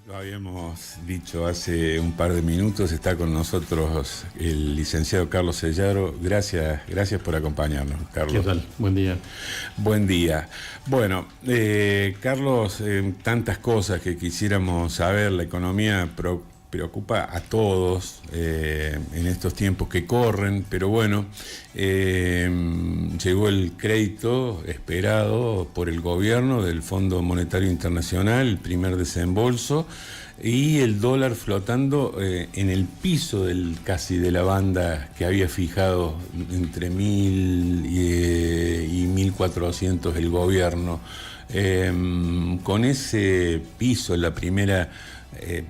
Lo habíamos dicho hace un par de minutos, está con nosotros el licenciado Carlos Sellaro. Gracias por acompañarnos, Carlos. ¿Qué tal? Buen día. Buen día. Bueno, Carlos, tantas cosas que quisiéramos saber. La economía preocupa a todos en estos tiempos que corren, pero bueno, llegó el crédito esperado por el gobierno del Fondo Monetario Internacional, el primer desembolso, y el dólar flotando en el piso casi de la banda que había fijado entre 1.000 y 1.400 el gobierno. Con ese piso, la primera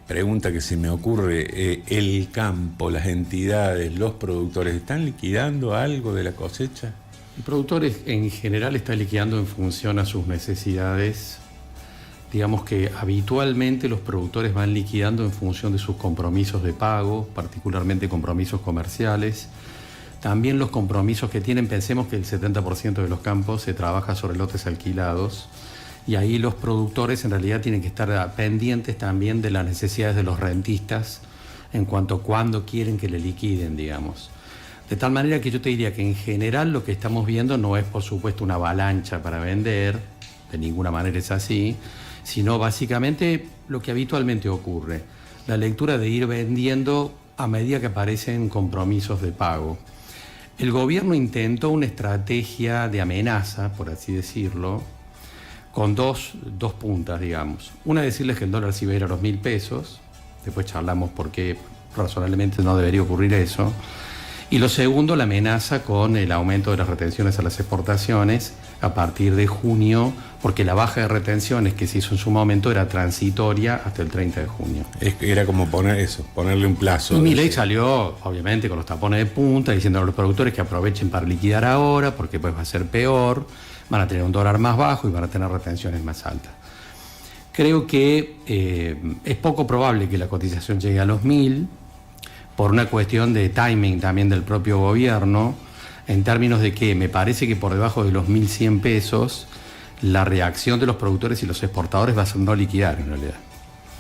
pregunta que se me ocurre, el campo, las entidades, los productores, ¿están liquidando algo de la cosecha? El productor en general está liquidando en función a sus necesidades. Digamos que habitualmente los productores van liquidando en función de sus compromisos de pago, particularmente compromisos comerciales. También los compromisos que tienen, pensemos que el 70% de los campos se trabaja sobre lotes alquilados. Y ahí los productores en realidad tienen que estar pendientes también de las necesidades de los rentistas en cuanto a cuándo quieren que le liquiden, digamos. De tal manera que yo te diría que en general lo que estamos viendo no es, por supuesto, una avalancha para vender, de ninguna manera es así, sino básicamente lo que habitualmente ocurre, la lectura de ir vendiendo a medida que aparecen compromisos de pago. El gobierno intentó una estrategia de amenaza, por así decirlo, con dos puntas, digamos. Una, decirles que el dólar se iba a ir a los 1.000 pesos, después charlamos por qué razonablemente no debería ocurrir eso. Y lo segundo, la amenaza con el aumento de las retenciones a las exportaciones a partir de junio, porque la baja de retenciones que se hizo en su momento era transitoria hasta el 30 de junio. Era como ponerle un plazo. Y Milei salió, obviamente, con los tapones de punta, diciendo a los productores que aprovechen para liquidar ahora, porque pues va a ser peor, van a tener un dólar más bajo y van a tener retenciones más altas. Creo que es poco probable que la cotización llegue a los 1.000, por una cuestión de timing también del propio gobierno, en términos de que me parece que por debajo de los 1.100 pesos, la reacción de los productores y los exportadores va a ser no liquidar en realidad.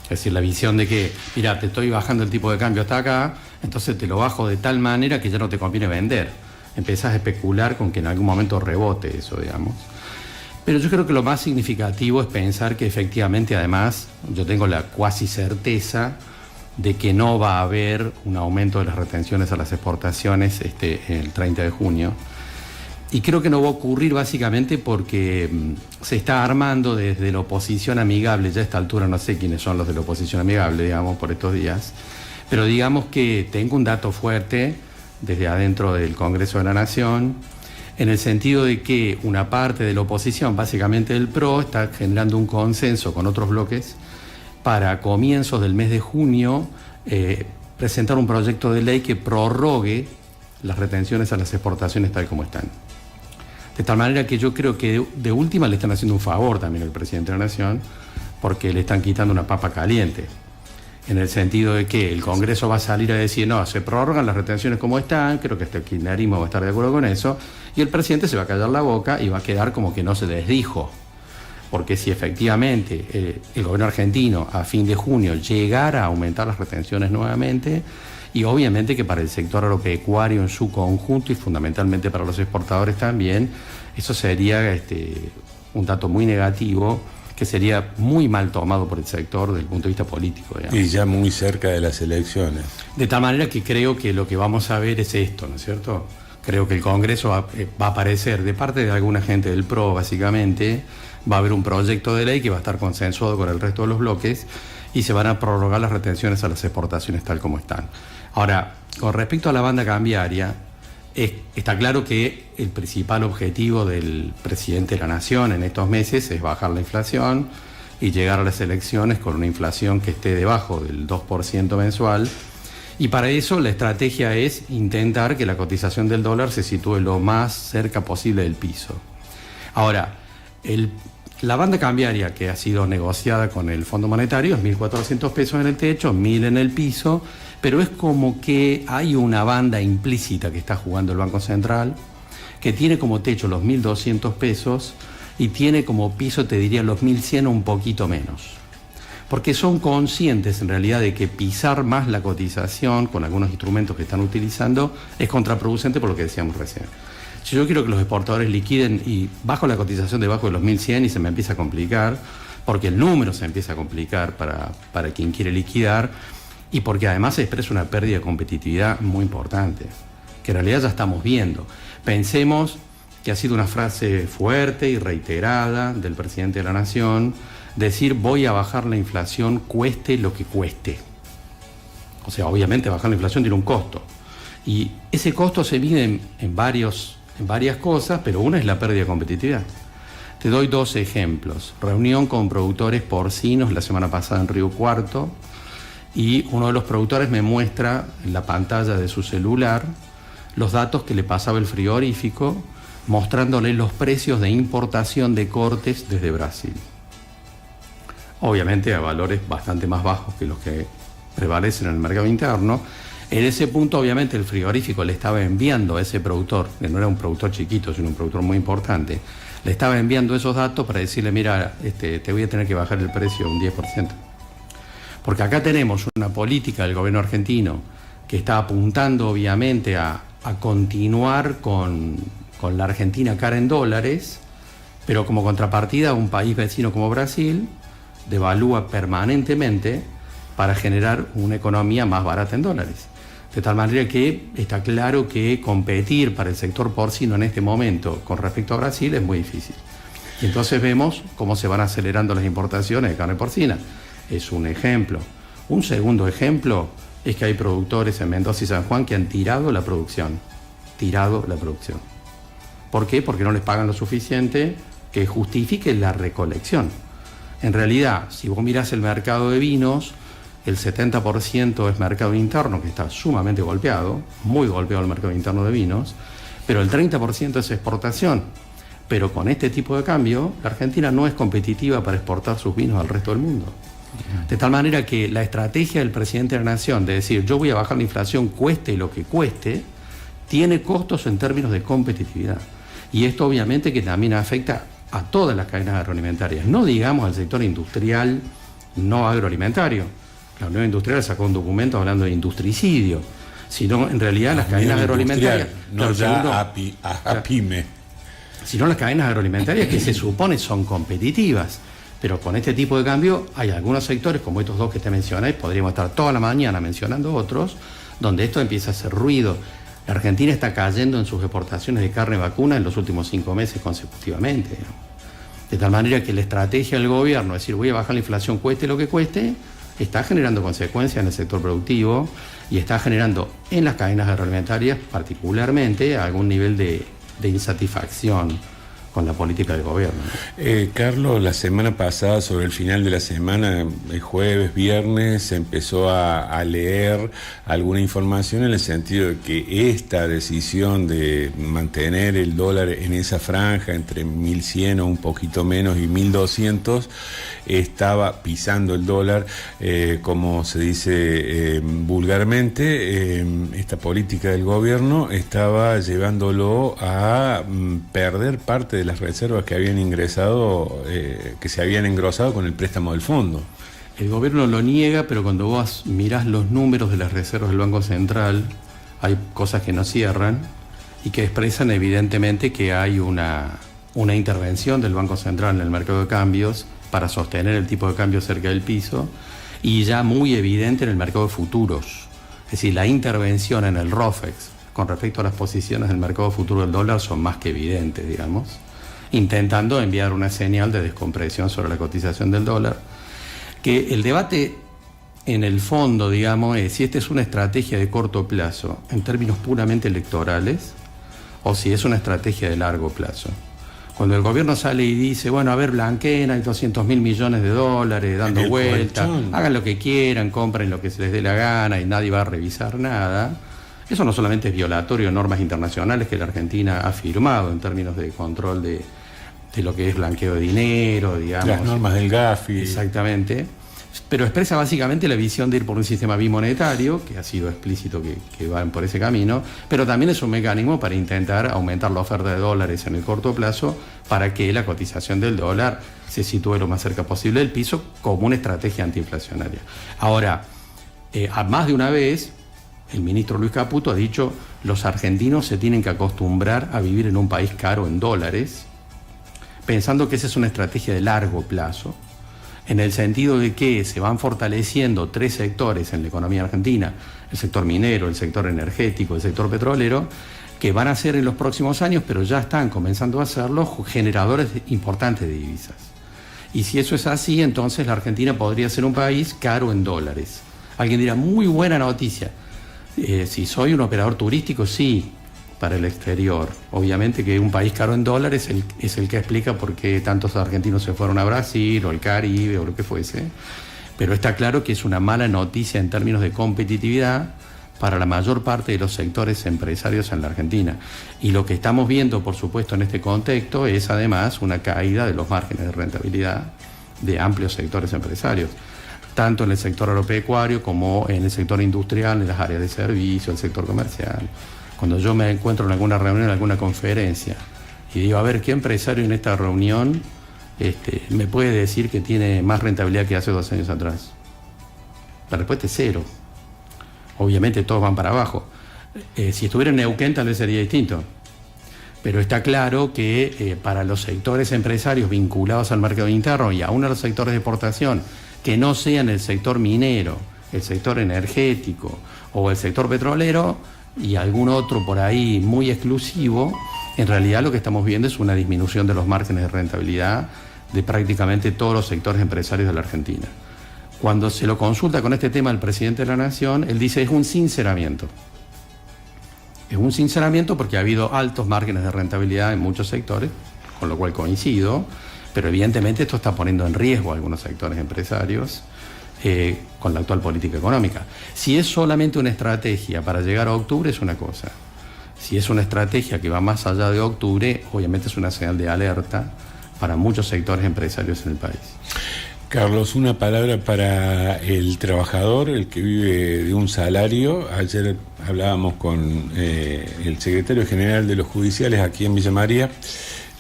Es decir, la visión de que, mira, te estoy bajando el tipo de cambio hasta acá, entonces te lo bajo de tal manera que ya no te conviene vender. Empezás a especular con que en algún momento rebote eso, digamos. Pero yo creo que lo más significativo es pensar que efectivamente, además, yo tengo la cuasi certeza de que no va a haber un aumento de las retenciones a las exportaciones el 30 de junio. Y creo que no va a ocurrir básicamente porque se está armando desde la oposición amigable, ya a esta altura no sé quiénes son los de la oposición amigable, digamos, por estos días, pero digamos que tengo un dato fuerte desde adentro del Congreso de la Nación, en el sentido de que una parte de la oposición, básicamente el PRO, está generando un consenso con otros bloques para comienzos del mes de junio presentar un proyecto de ley que prorrogue las retenciones a las exportaciones tal como están. De tal manera que yo creo que de última le están haciendo un favor también al presidente de la Nación, porque le están quitando una papa caliente, en el sentido de que el Congreso va a salir a decir, no, se prorrogan las retenciones como están, creo que el kirchnerismo va a estar de acuerdo con eso, y el presidente se va a callar la boca y va a quedar como que no se les dijo. Porque si efectivamente el gobierno argentino a fin de junio llegara a aumentar las retenciones nuevamente, y obviamente que para el sector agropecuario en su conjunto y fundamentalmente para los exportadores también, eso sería un dato muy negativo que sería muy mal tomado por el sector desde el punto de vista político, digamos. Y ya muy cerca de las elecciones. De tal manera que creo que lo que vamos a ver es esto, ¿no es cierto? Creo que el Congreso va a aparecer de parte de alguna gente del PRO, básicamente, va a haber un proyecto de ley que va a estar consensuado con el resto de los bloques y se van a prorrogar las retenciones a las exportaciones tal como están. Ahora, con respecto a la banda cambiaria, está claro que el principal objetivo del presidente de la Nación en estos meses es bajar la inflación y llegar a las elecciones con una inflación que esté debajo del 2% mensual. Y para eso la estrategia es intentar que la cotización del dólar se sitúe lo más cerca posible del piso. Ahora, la banda cambiaria que ha sido negociada con el Fondo Monetario es 1.400 pesos en el techo, 1.000 en el piso, pero es como que hay una banda implícita que está jugando el Banco Central, que tiene como techo los 1.200 pesos y tiene como piso, te diría, los 1.100 o un poquito menos. porque son conscientes en realidad de que pisar más la cotización con algunos instrumentos que están utilizando es contraproducente por lo que decíamos recién. Si yo quiero que los exportadores liquiden y bajo la cotización debajo de los 1.100 y se me empieza a complicar, porque el número se empieza a complicar para quien quiere liquidar y porque además se expresa una pérdida de competitividad muy importante, que en realidad ya estamos viendo. Pensemos que ha sido una frase fuerte y reiterada del presidente de la Nación, decir voy a bajar la inflación cueste lo que cueste. O sea, obviamente bajar la inflación tiene un costo. Y ese costo se mide en varias cosas, pero una es la pérdida de competitividad. Te doy 2 ejemplos. Reunión con productores porcinos la semana pasada en Río Cuarto, y uno de los productores me muestra en la pantalla de su celular los datos que le pasaba el frigorífico, mostrándole los precios de importación de cortes desde Brasil. Obviamente a valores bastante más bajos que los que prevalecen en el mercado interno. En ese punto, obviamente, el frigorífico le estaba enviando a ese productor, que no era un productor chiquito, sino un productor muy importante, le estaba enviando esos datos para decirle, mira, te voy a tener que bajar el precio un 10%. Porque acá tenemos una política del gobierno argentino que está apuntando, obviamente, a continuar con la Argentina cara en dólares, pero como contrapartida, un país vecino como Brasil devalúa permanentemente para generar una economía más barata en dólares. De tal manera que está claro que competir para el sector porcino en este momento con respecto a Brasil es muy difícil. Y entonces vemos cómo se van acelerando las importaciones de carne porcina. Es un ejemplo. Un segundo ejemplo es que hay productores en Mendoza y San Juan que han tirado la producción. ¿Por qué? Porque no les pagan lo suficiente que justifique la recolección. En realidad, si vos mirás el mercado de vinos, el 70% es mercado interno, que está sumamente golpeado, muy golpeado el mercado interno de vinos, pero el 30% es exportación. Pero con este tipo de cambio, la Argentina no es competitiva para exportar sus vinos al resto del mundo. De tal manera que la estrategia del presidente de la Nación de decir yo voy a bajar la inflación cueste lo que cueste, tiene costos en términos de competitividad. Y esto obviamente que también afecta a todas las cadenas agroalimentarias, no digamos al sector industrial no agroalimentario. La Unión Industrial sacó un documento hablando de industricidio, sino en realidad las cadenas agroalimentarias... No ya a pyme. Sino las cadenas agroalimentarias que se supone son competitivas. Pero con este tipo de cambio hay algunos sectores, como estos 2 que te mencioné, podríamos estar toda la mañana mencionando otros, donde esto empieza a hacer ruido. La Argentina está cayendo en sus exportaciones de carne vacuna en los últimos 5 meses consecutivamente. De tal manera que la estrategia del gobierno, es decir, voy a bajar la inflación cueste lo que cueste, está generando consecuencias en el sector productivo y está generando en las cadenas agroalimentarias particularmente algún nivel de insatisfacción con la política del gobierno. Carlos, la semana pasada, sobre el final de la semana, el jueves, viernes, se empezó a leer alguna información en el sentido de que esta decisión de mantener el dólar en esa franja entre 1.100 o un poquito menos y 1.200 estaba pisando el dólar, como se dice vulgarmente. Esta política del gobierno estaba llevándolo a perder parte de las reservas que habían ingresado, que se habían engrosado con el préstamo del fondo. El gobierno lo niega, pero cuando vos mirás los números de las reservas del Banco Central, hay cosas que no cierran y que expresan evidentemente que hay una intervención del Banco Central en el mercado de cambios para sostener el tipo de cambio cerca del piso, y ya muy evidente en el mercado de futuros. Es decir, la intervención en el ROFEX con respecto a las posiciones del mercado futuro del dólar son más que evidentes, digamos, intentando enviar una señal de descompresión sobre la cotización del dólar. Que el debate en el fondo, digamos, es si esta es una estrategia de corto plazo en términos puramente electorales o si es una estrategia de largo plazo. Cuando el gobierno sale y dice, bueno, a ver, blanqueen, hay 200.000 millones de dólares dando vueltas, hagan lo que quieran, compren lo que se les dé la gana y nadie va a revisar nada, eso no solamente es violatorio de normas internacionales que la Argentina ha firmado en términos de control de lo que es blanqueo de dinero, digamos. Las normas del Gafi. Exactamente. pero expresa básicamente la visión de ir por un sistema bimonetario, que ha sido explícito que van por ese camino, pero también es un mecanismo para intentar aumentar la oferta de dólares en el corto plazo para que la cotización del dólar se sitúe lo más cerca posible del piso como una estrategia antiinflacionaria. Ahora, a más de una vez, el ministro Luis Caputo ha dicho: los argentinos se tienen que acostumbrar a vivir en un país caro en dólares, pensando que esa es una estrategia de largo plazo, en el sentido de que se van fortaleciendo 3 sectores en la economía argentina: el sector minero, el sector energético, el sector petrolero, que van a ser en los próximos años, pero ya están comenzando a serlo, generadores importantes de divisas. Y si eso es así, entonces la Argentina podría ser un país caro en dólares. Alguien dirá: muy buena noticia. Si soy un operador turístico, sí, para el exterior. Obviamente que un país caro en dólares es el que explica por qué tantos argentinos se fueron a Brasil o al Caribe o lo que fuese. Pero está claro que es una mala noticia en términos de competitividad para la mayor parte de los sectores empresarios en la Argentina. Y lo que estamos viendo, por supuesto, en este contexto es además una caída de los márgenes de rentabilidad de amplios sectores empresarios, tanto en el sector agropecuario como en el sector industrial, en las áreas de servicio, el sector comercial. Cuando yo me encuentro en alguna reunión, en alguna conferencia, y digo: a ver, ¿qué empresario en esta reunión me puede decir que tiene más rentabilidad que hace 2 años atrás? La respuesta es 0. Obviamente todos van para abajo. Si estuviera en Neuquén tal vez sería distinto. Pero está claro que para los sectores empresarios vinculados al mercado interno y aún a los sectores de exportación, que no sean el sector minero, el sector energético o el sector petrolero y algún otro por ahí muy exclusivo, en realidad lo que estamos viendo es una disminución de los márgenes de rentabilidad de prácticamente todos los sectores empresarios de la Argentina. Cuando se lo consulta con este tema al presidente de la Nación, él dice: es un sinceramiento. Es un sinceramiento porque ha habido altos márgenes de rentabilidad en muchos sectores, con lo cual coincido, pero evidentemente esto está poniendo en riesgo a algunos sectores empresarios con la actual política económica. Si es solamente una estrategia para llegar a octubre, es una cosa. Si es una estrategia que va más allá de octubre, obviamente es una señal de alerta para muchos sectores empresarios en el país. Carlos, una palabra para el trabajador, el que vive de un salario. Ayer hablábamos con el secretario general de los judiciales aquí en Villa María,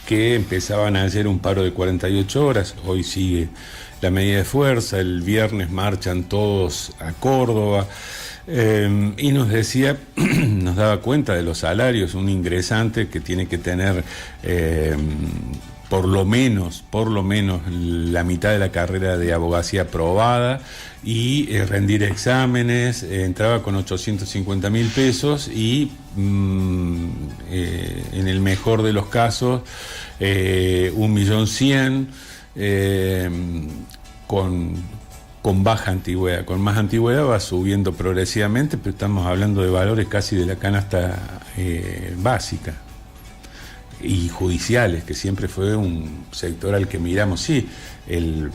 que empezaban ayer un paro de 48 horas, hoy sigue la medida de fuerza, el viernes marchan todos a Córdoba, y nos decía, nos daba cuenta de los salarios, un ingresante que tiene que tener por lo menos la mitad de la carrera de abogacía aprobada y rendir exámenes, entraba con 850.000 pesos y en el mejor de los casos 1.100.000, con baja antigüedad. Con más antigüedad va subiendo progresivamente, pero estamos hablando de valores casi de la canasta básica. Y judiciales, que siempre fue un sector al que miramos. Sí, el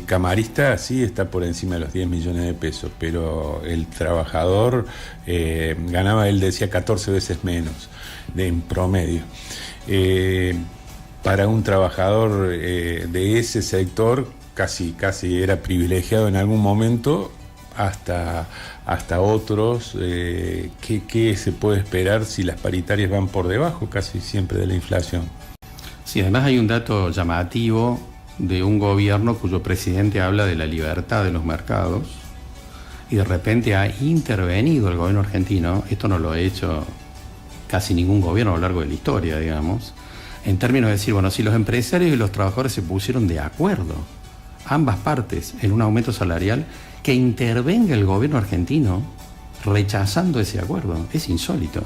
camarista sí está por encima de los 10 millones de pesos, pero el trabajador ganaba, él decía, 14 veces menos en promedio. Para un trabajador de ese sector casi era privilegiado en algún momento, hasta otros. ¿Qué se puede esperar si las paritarias van por debajo casi siempre de la inflación? Sí, además hay un dato llamativo de un gobierno cuyo presidente habla de la libertad de los mercados y de repente ha intervenido el gobierno argentino. Esto no lo ha hecho casi ningún gobierno a lo largo de la historia, digamos, en términos de decir, bueno, si los empresarios y los trabajadores se pusieron de acuerdo, ambas partes, en un aumento salarial, que intervenga el gobierno argentino rechazando ese acuerdo. Es insólito.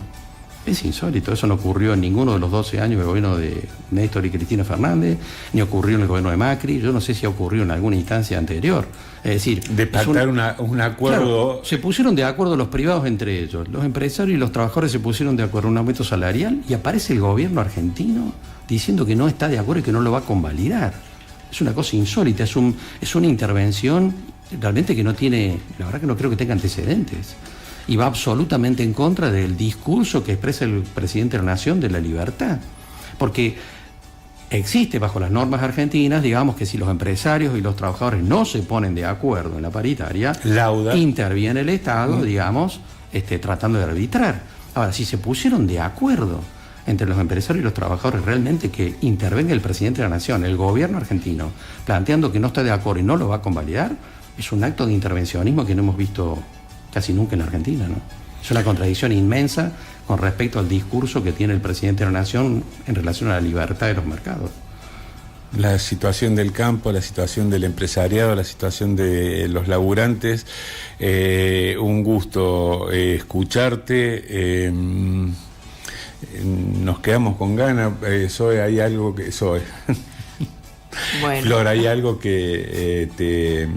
Eso no ocurrió en ninguno de los 12 años del gobierno de Néstor y Cristina Fernández, ni ocurrió en el gobierno de Macri. Yo no sé si ha ocurrido en alguna instancia anterior. Es decir, de pactar un acuerdo. Claro, se pusieron de acuerdo los privados entre ellos, los empresarios y los trabajadores se pusieron de acuerdo en un aumento salarial y aparece el gobierno argentino diciendo que no está de acuerdo y que no lo va a convalidar. Es una cosa insólita, es una intervención realmente que no tiene, la verdad que no creo que tenga antecedentes, y va absolutamente en contra del discurso que expresa el presidente de la Nación de la libertad, porque Existe bajo las normas argentinas, digamos que si los empresarios y los trabajadores no se ponen de acuerdo en la paritaria, Lauda. interviene el Estado, digamos, tratando de arbitrar. Ahora, si se pusieron de acuerdo entre los empresarios y los trabajadores, realmente que intervenga el presidente de la Nación, el gobierno argentino, planteando que no está de acuerdo y no lo va a convalidar, es un acto de intervencionismo que no hemos visto casi nunca en la Argentina, ¿no? Es una contradicción inmensa con respecto al discurso que tiene el presidente de la Nación en relación a la libertad de los mercados. La situación del campo, la situación del empresariado, la situación de los laburantes. Un gusto escucharte. Nos quedamos con ganas. Zoe, hay algo que... Zoe. Bueno. Flor, ¿hay algo que te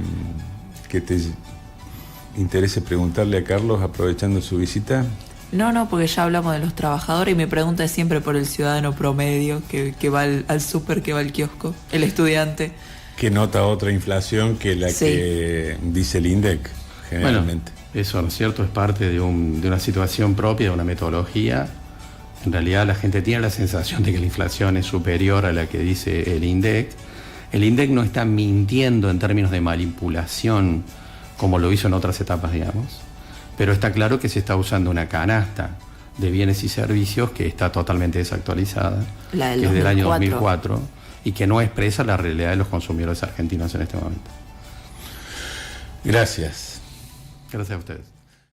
interese preguntarle a Carlos aprovechando su visita? No, porque ya hablamos de los trabajadores y mi pregunta es siempre por el ciudadano promedio que va al súper, que va al kiosco, el estudiante. Que nota otra inflación que la Sí. que dice el INDEC, generalmente. Bueno, eso, ¿no es cierto? Es parte de una situación propia, de una metodología. En realidad la gente tiene la sensación de que la inflación es superior a la que dice el INDEC. El INDEC no está mintiendo en términos de manipulación como lo hizo en otras etapas, digamos. Pero está claro que se está usando una canasta de bienes y servicios que está totalmente desactualizada, La del que es del año 2004. 2004 y que no expresa la realidad de los consumidores argentinos en este momento. Gracias. Gracias a ustedes.